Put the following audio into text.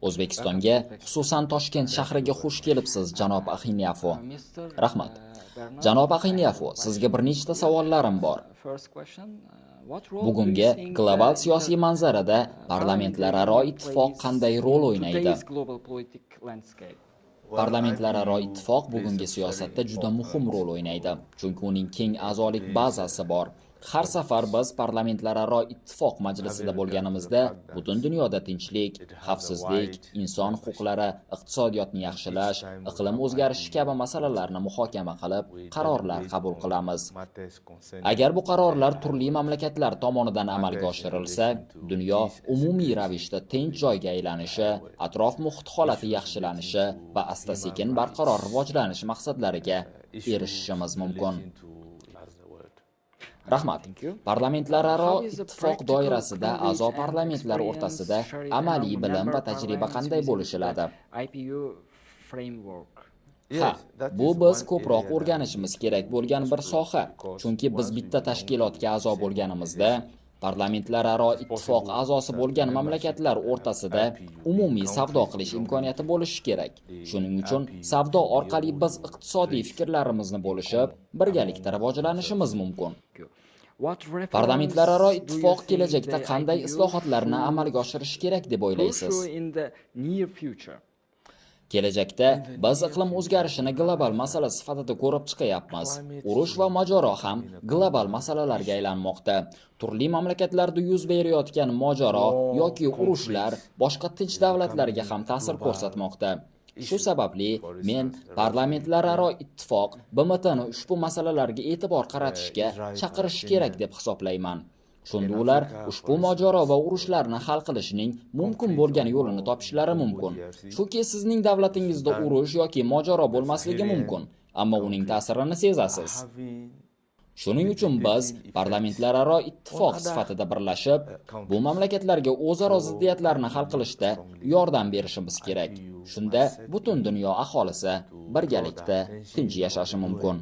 O'zbekistonga, xususan Toshkent shahriga xush kelibsiz, janob Axiniyafo. Rahmat. Janob Axiniyafo, sizga bir nechta savollarim bor. Bugungi global siyosiy manzarada parlamentlararo ittifoq qanday rol o'ynaydi? Parlamentlararo ittifoq bugungi siyosatda juda muhim rol o'ynaydi, chunki uning keng a'zolik bazasi bor. Har safar biz parlamentlararo ittifoq majlisida bo'lganimizda, butun dunyoda tinchlik, xavfsizlik, inson huquqlari, iqtisodiyotni yaxshilash, iqlim o'zgarishi kabi masalalarni muhokama qilib, qarorlar qabul qilamiz. Agar bu qarorlar turli mamlakatlar tomonidan amalga oshirilsa, dunyo umumiy ravishda tinch joyga aylanishi, atrof muhit holati yaxshilanishi va asta-sekin barqaror rivojlanish maqsadlariga erishishimiz mumkin. Rahmat. Parlamentlararo ittifoq doirasida a'zo parlamentlar o'rtasida amaliy bilim va tajriba qanday bo'lishiladi? Ha, bu biz ko'proq o'rganishimiz kerak bo'lgan bir soha. Chunki biz bitta tashkilotga a'zo bo'lganimizda, parlamentlararo ittifoq a'zosi bo'lgan mamlakatlar o'rtasida umumiy savdo qilish imkoniyati bo'lishi kerak. Shuning uchun savdo orqali biz iqtisodiy fikrlarimizni bo'lishib, birgalikda rivojlanishimiz mumkin. Parlamentlararo ittifoq kelajakda qanday islohotlarni amalga oshirishi kerak deb o'ylaysiz? Kelajakda biz iqlim o'zgarishini global masala sifatida ko'rib chiqyapmiz. Urush va mojaro ham global masalalarga aylanmoqda. Turli mamlakatlarda yuz berayotgan mojaro yoki urushlar boshqa tinch davlatlarga ham ta'sir ko'rsatmoqda. Shu sababli men parlamentlararo ittifoq BMTni ushbu masalalarga e'tibor qaratishga chaqirish kerak deb hisoblayman. Shunda ular ushbu mojaro va urushlarni hal qilishning mumkin bo'lgan yo'lini topishlari mumkin. Chunki sizning davlatingizda urush yoki mojaro bo'lmasligi mumkin, ammo uning ta'sirini sezasiz. Shuning uchun biz parlamentlararo ittifoq sifatida birlashib, bu mamlakatlarga o'zaro ziddiyatlarni hal qilishda yordam berishimiz kerak. Shunda butun dunyo aholisi birgalikda tinch yashashi mumkin.